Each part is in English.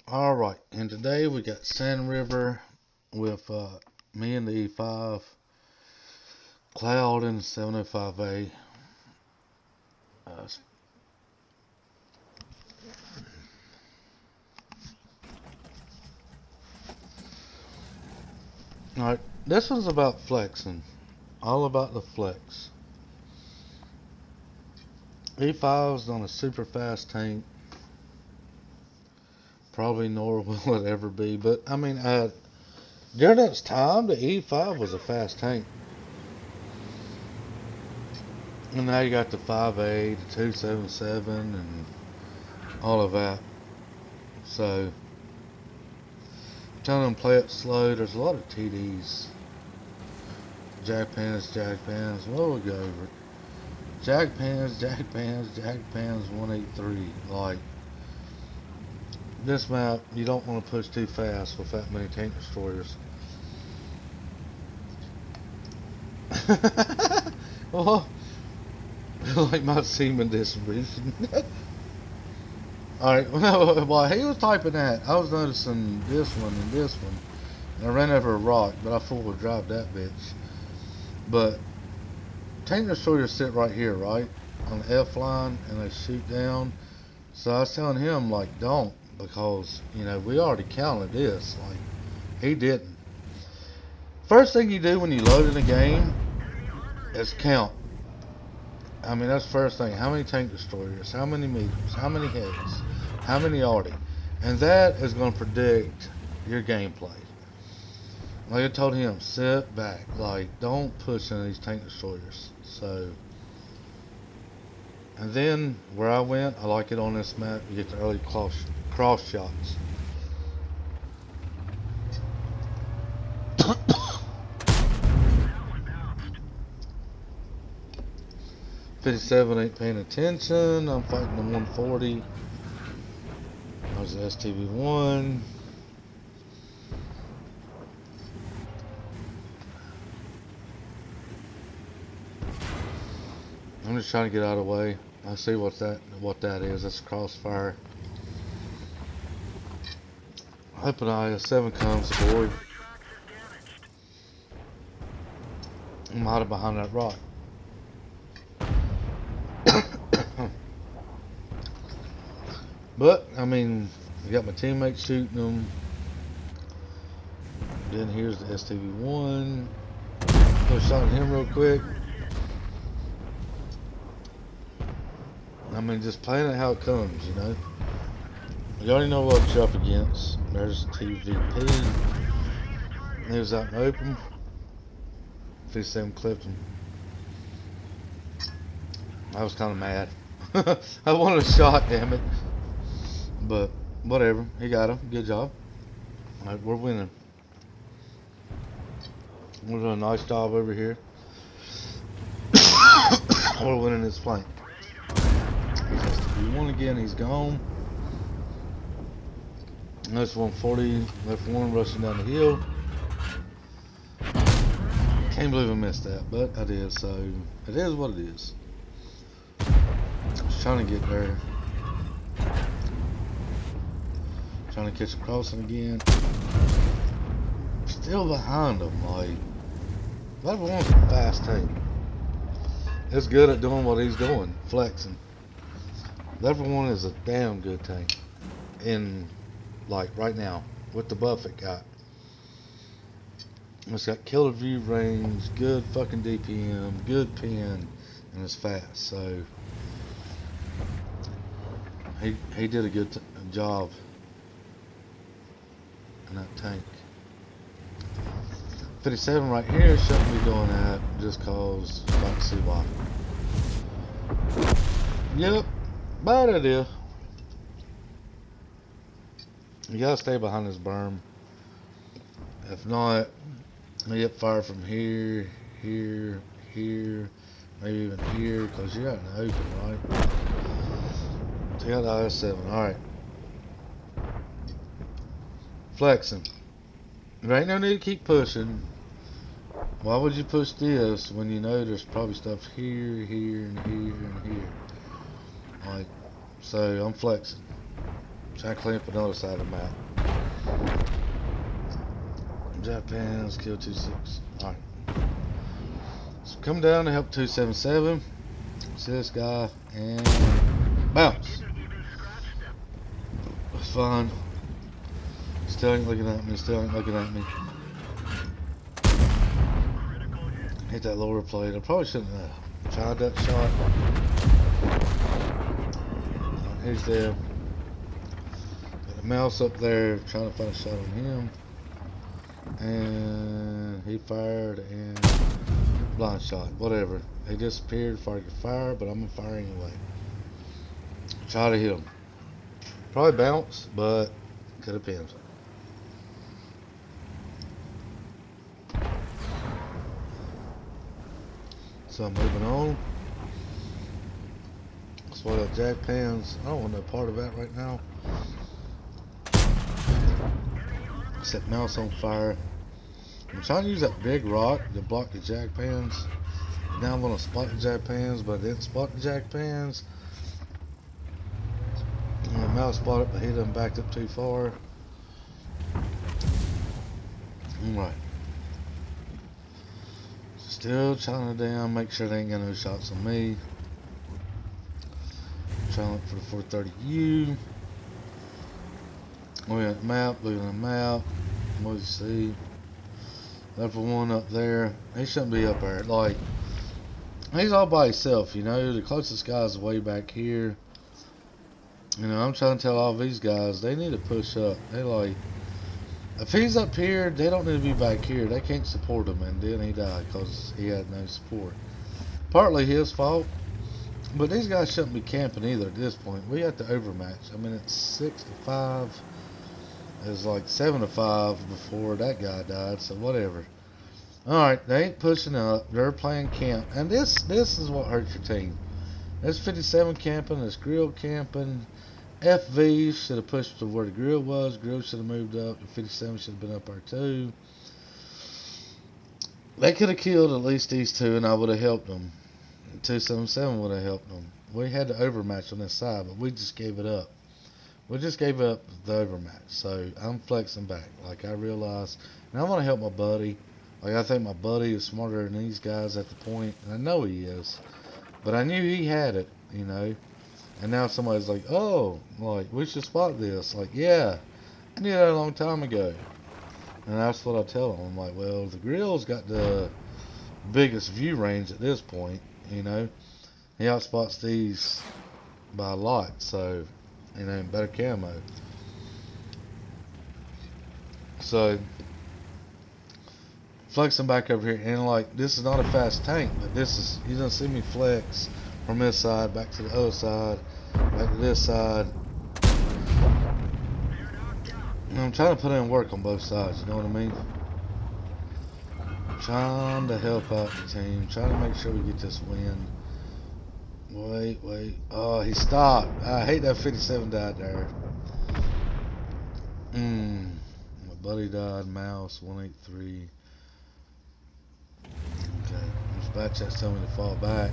Alright, and today we got Sand River with me in the E5, Cloud in the 705A. Uh, Alright, this one's about flexing. All about the flex. E5's on a super fast tank. Probably nor will it ever be, but I mean, during its time, the E5 was a fast tank. And now you got the 5A, the 277, and all of that. So, telling them play it slow. There's a lot of TDs. Jack pans, what would we go over? Jack pans, 183. Like, this map, you don't want to push too fast with that many tank destroyers. Well, like my semen distribution. Alright, while he was typing that, I was noticing this one and this one. And I ran over a rock, but I four-wheel drive that bitch. But tank destroyers sit right here, right? On the F line, and they shoot down. So I was telling him, like, don't, because, you know, we already counted this. Like, he didn't. First thing you do when you load in a game is count. I mean, that's the first thing. How many tank destroyers? How many meters? How many heads? How many arty? And that is going to predict your gameplay. Like I told him, sit back. Like, don't push into these tank destroyers. So, and then where I went, I like it on this map. You get the early cross shots. '57 ain't paying attention. I'm fighting the 140. There's the STV-1. I'm just trying to get out of the way. I see what that is. That's a crossfire. Hoping IS-7 comes aboard. I'm hiding behind that rock. But, I mean, I got my teammates shooting them. Then here's the STV-1. Put a shot at him real quick. I mean, just playing it how it comes, you know. You already know what you're up against. There's TVP. He was out in the open. 57 clipped him. I was kind of mad. I wanted a shot, damn it. But, whatever. He got him. Good job. Alright, we're winning. We're doing a nice job over here. We're winning this flank. STV-1 again. He's gone. That's 140. Left one rushing down the hill. Can't believe I missed that, but I did, so it is what it is. Just trying to get there. Trying to catch a crossing again. Still behind him, like, level one's a fast tank. It's good at doing what he's doing, flexing. Level one is a damn good tank. In, like, right now, with the buff it got. It's got killer view range, good fucking DPM, good pin, and it's fast. So he did a good job in that tank. 57 right here shouldn't be doing that just cause I'm about to see why. Yep, bad idea. You gotta stay behind this berm. If not, you get fire from here, here, here, maybe even here, because you're out in the open, right? So you got the IS-7, alright. Flexing. There ain't no need to keep pushing. Why would you push this when you know there's probably stuff here, here, and here, and here? Like, so I'm flexing. Try to clean up another side of the map. Japan's kill 26. Alright. So come down to help 277. See this guy and bounce. It's fine. Still ain't looking at me, still ain't looking at me. Hit that lower plate. I probably shouldn't have tried that shot. He's dead. Got a mouse up there trying to find a shot on him. And he fired and blind shot. Whatever. He disappeared before I could fire, but I'm gonna fire anyway. Try to hit him. Probably bounce, but could have pinned. So I'm moving on. That's why that jack pans, I don't want no part of that right now. Set mouse on fire. I'm trying to use that big rock to block the jack pans. Now I'm gonna spot the jack pans, but I didn't spot the jack pans. My mouse spot it, but he done backed up too far. Alright. Still trying it down, make sure they ain't got no shots on me. Trying to look for the 430U. Looking at the map, looking at the map. What do you see? Level 1 up there. He shouldn't be up there. Like, he's all by himself, you know. The closest guy's way back here. You know, I'm trying to tell all these guys, they need to push up. They like, if he's up here, they don't need to be back here. They can't support him, and then he died because he had no support. Partly his fault, but these guys shouldn't be camping either at this point. We got the overmatch. I mean, it's 6-5. It was like 7-5 before that guy died, so whatever. Alright, they ain't pushing up. They're playing camp. And this is what hurts your team. There's 57 camping, there's grill camping. FV should have pushed to where the grill was. Grill should have moved up. The 57 should have been up there too. They could have killed at least these two, and I would have helped them. 277 would have helped them. We had the overmatch on this side, but we just gave it up. We just gave up the overmatch. So I'm flexing back. Like, I realized, and I want to help my buddy. Like, I think my buddy is smarter than these guys at the point, and I know he is. But I knew he had it, you know. And now somebody's like, oh, like, we should spot this. Like, yeah, I knew that a long time ago. And that's what I tell them. I'm like, well, the grill's got the biggest view range at this point, you know. He outspots these by a lot, so, you know, better camo. So, flexing back over here, and like, this is not a fast tank, but this is, you don't see me flex from this side back to the other side, back to this side. And I'm trying to put in work on both sides, you know what I mean? Trying to help out the team, trying to make sure we get this win. Wait. Oh, he stopped. I hate that 57 died there. My buddy died. Mouse 183. Okay, this back chat's telling me to fall back.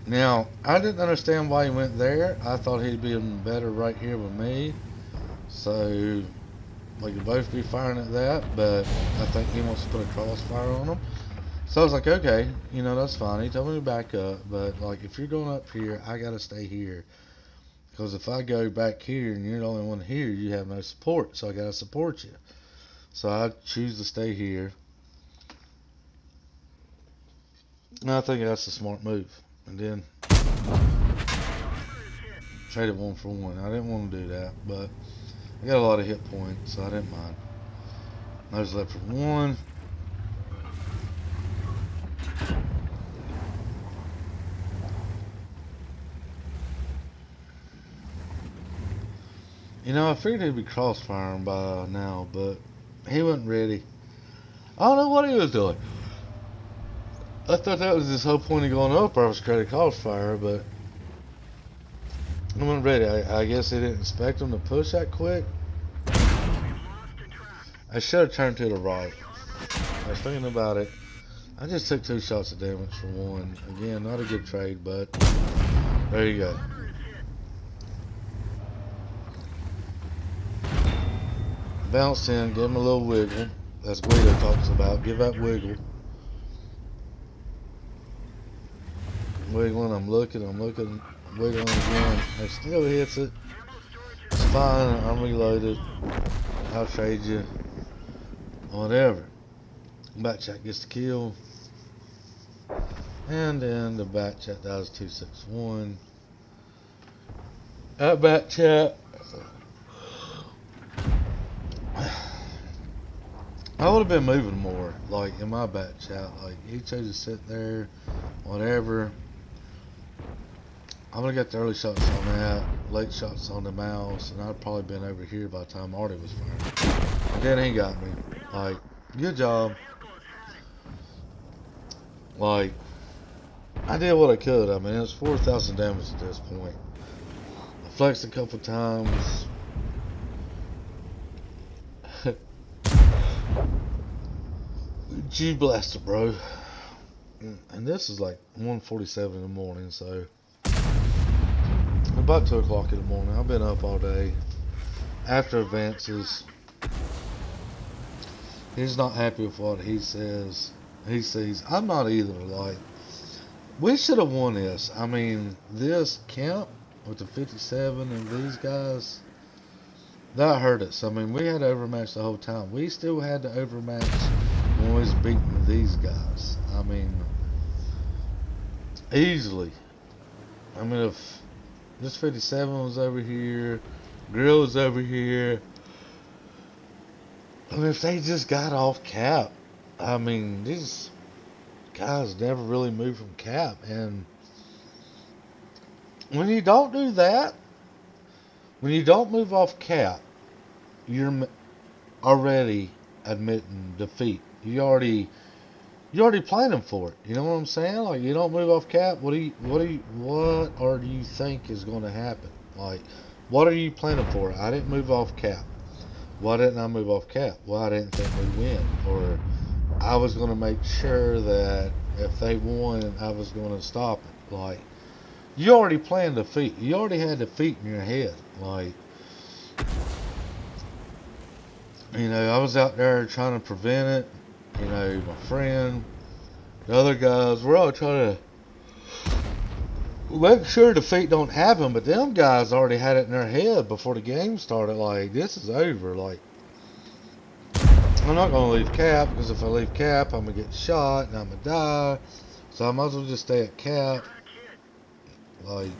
Now, I didn't understand why he went there. I thought he'd be better right here with me. So, we could both be firing at that, but I think he wants to put a crossfire on him. So I was like, okay, you know, that's fine. He told me to back up, but like, if you're going up here, I gotta stay here. Because if I go back here and you're the only one here, you have no support, so I gotta support you. So I choose to stay here. And I think that's a smart move. And then trade it 1 for 1. I didn't want to do that, but I got a lot of hit points, so I didn't mind. I was left for 1. You know, I figured he'd be crossfiring by now, but he wasn't ready. I don't know what he was doing. I thought that was his whole point of going up. I was trying to crossfire, but he wasn't ready. I guess they didn't expect him to push that quick. I should have turned to the right. I was thinking about it. I just took 2 shots of damage for 1. Again, not a good trade, but there you go. Bounce in, give him a little wiggle. That's Guido talks about. Give that wiggle. Wiggling, I'm looking, wiggling again. It still hits it. It's fine, I'm reloaded. I'll trade you. Whatever. Back check gets the kill. And then the back check dies 261. That back check. I would have been moving more, like in my back chat. Like he chose to sit there, whatever. I'm gonna get the early shots on that, late shots on the mouse, and I'd probably been over here by the time Artie was firing. And then he got me. Like, good job. Like, I did what I could. I mean, it was 4,000 damage at this point. I flexed a couple times. G blaster, bro. And this is like 1:47 in the morning, so about 2 o'clock in the morning. I've been up all day. After advances, he's not happy with what he says. He sees. I'm not either. Like, we should have won this. I mean, this camp with the 57 and these guys, that hurt us. I mean, we had to overmatch the whole time. We still had to overmatch when we was beating these guys. I mean, easily. I mean, if this 57 was over here, Grill was over here, I mean, if they just got off cap, I mean, these guys never really moved from cap. And when you don't do that, when you don't move off cap, you're already admitting defeat. You already planning for it. You know what I'm saying? Like, you don't move off cap. What do you think is going to happen? Like, what are you planning for? I didn't move off cap. Why didn't I move off cap? Well, I didn't think we'd win, or I was going to make sure that if they won, I was going to stop it. Like, you already planned defeat. You already had defeat in your head. Like, you know, I was out there trying to prevent it. You know, my friend, the other guys, we're all trying to make sure defeat don't happen, but them guys already had it in their head before the game started. Like, this is over. Like, I'm not going to leave cap, because if I leave cap, I'm going to get shot and I'm going to die. So I might as well just stay at cap. Like,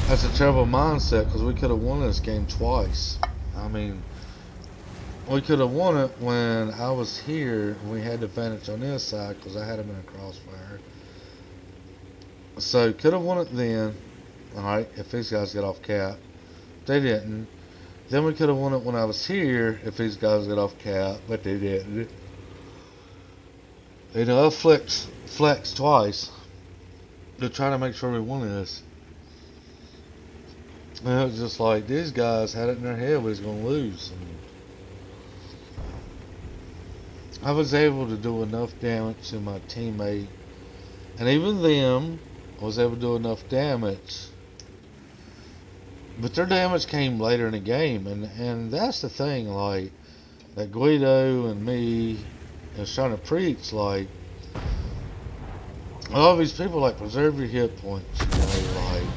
that's a terrible mindset, because we could have won this game twice. I mean, we could have won it when I was here and we had the advantage on this side because I had him in a crossfire. So, could have won it then, alright, if these guys get off cap. They didn't. Then we could have won it when I was here if these guys get off cap, but they didn't. You know, I flexed twice to try to make sure we won this. And it was just like, these guys had it in their head we was going to lose. And I was able to do enough damage to my teammate, and even them, I was able to do enough damage. But their damage came later in the game, and that's the thing, like, that Guido and me is trying to preach, like, all these people, like, preserve your hit points, you know, like,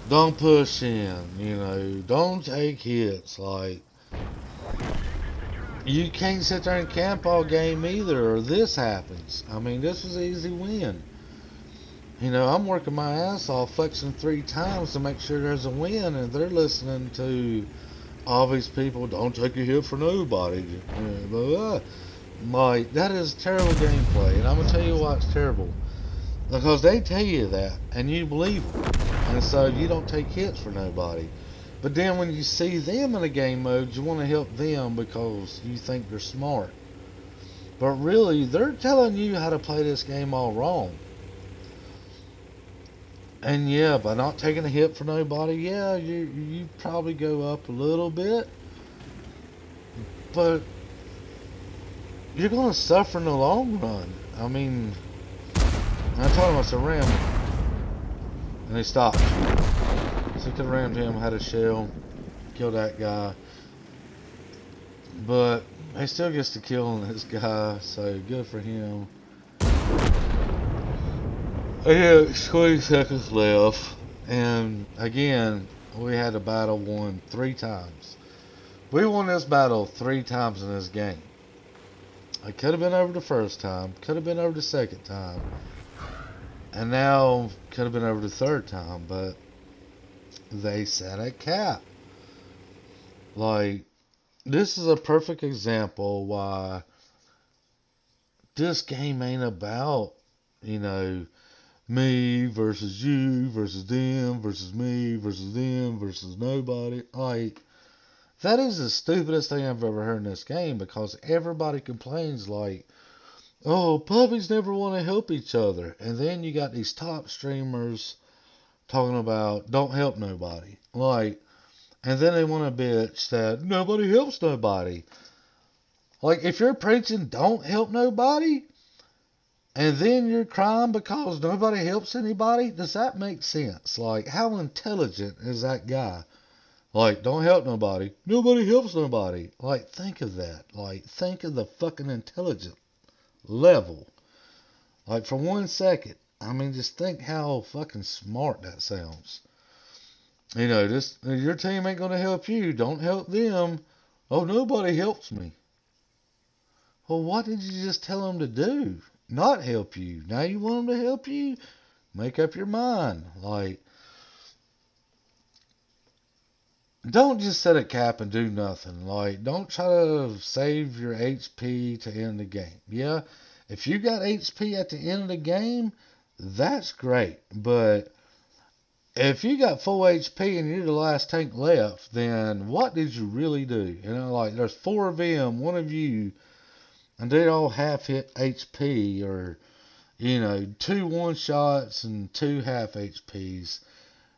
don't push in, you know, don't take hits, like, you can't sit there and camp all game either, or this happens. I mean, this was an easy win. You know, I'm working my ass off, flexing 3 times to make sure there's a win, and they're listening to all these people, don't take a hit for nobody, blah, blah. Like, that is terrible gameplay, and I'm going to tell you why it's terrible. Because they tell you that, and you believe them, and so you don't take hits for nobody. But then when you see them in a game mode, you want to help them because you think they're smart. But really, they're telling you how to play this game all wrong. And yeah, by not taking a hit for nobody, yeah, you probably go up a little bit. But you're going to suffer in the long run. I mean, I told him, I said, Ram. And he stopped. So He could have rammed him, had a shell, killed that guy. But he still gets to kill on this guy, so good for him. He had 20 seconds left, and again, we had a battle won 3 times. We won this battle 3 times in this game. It could have been over the first time, could have been over the second time, and now could have been over the third time, but they set a cap. Like, this is a perfect example why this game ain't about, you know, me versus you versus them versus me versus them versus nobody. Like, that is the stupidest thing I've ever heard in this game, because everybody complains like, oh, puppies never want to help each other. And then you got these top streamers talking about don't help nobody. Like, and then they want to bitch that nobody helps nobody. Like, if you're preaching don't help nobody, and then you're crying because nobody helps anybody, does that make sense? Like, how intelligent is that guy? Like, don't help nobody. Nobody helps nobody. Like, think of that. Like, think of the fucking intelligent level. Like, for 1 second. I mean, just think how fucking smart that sounds. You know, this your team ain't gonna help you. Don't help them. Oh, nobody helps me. Well, what did you just tell them to do? Not help you. Now you want them to help you? Make up your mind. Like, don't just set a cap and do nothing. Like, don't try to save your HP to end the game. Yeah, if you got HP at the end of the game, that's great. But if you got full HP and you're the last tank left, then what did you really do? You know, like, there's 4 of them, 1 of you, and they all half hit HP, or, you know, 2 1-shots and 2 half HPs,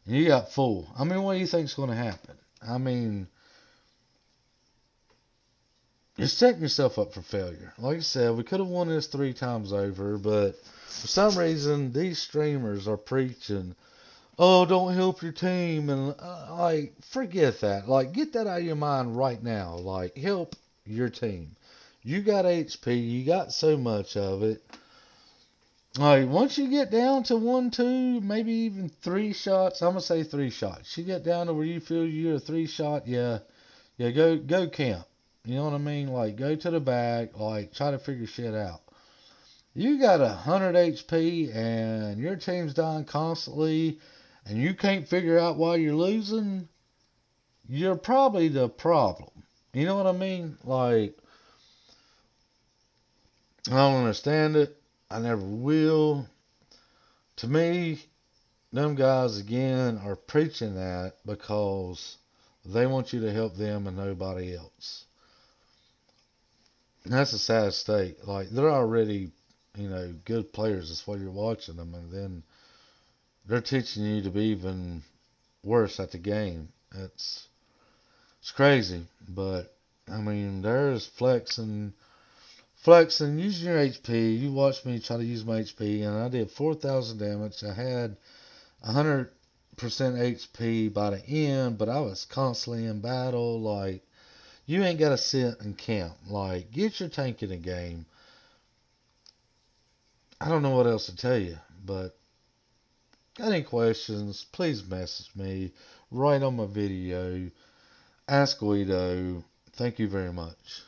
and you got full. I mean, what do you think's going to happen? I mean, you're setting yourself up for failure. Like I said, we could have won this 3 times over, but for some reason, these streamers are preaching, oh, don't help your team, and like, forget that. Like, get that out of your mind right now. Like, help your team. You got HP, you got so much of it. Like, once you get down to 1, 2, maybe even 3 shots, I'm gonna say 3 shots. You get down to where you feel you're a 3-shot, yeah, go camp. You know what I mean? Like, go to the back, like, try to figure shit out. You got 100 HP and your team's dying constantly, and you can't figure out why you're losing, you're probably the problem. You know what I mean? Like, I don't understand it. I never will. To me, them guys again are preaching that because they want you to help them and nobody else. And that's a sad state. Like, they're already, you know, good players. That's why you're watching them, and then they're teaching you to be even worse at the game. It's crazy, but I mean, there's flexing, using your HP. You watched me try to use my HP, and I did 4,000 damage. I had 100% HP by the end, but I was constantly in battle. Like, you ain't gotta sit and camp. Like, get your tank in the game. I don't know what else to tell you, but got any questions, please message me, write on my video, ask Guido. Thank you very much.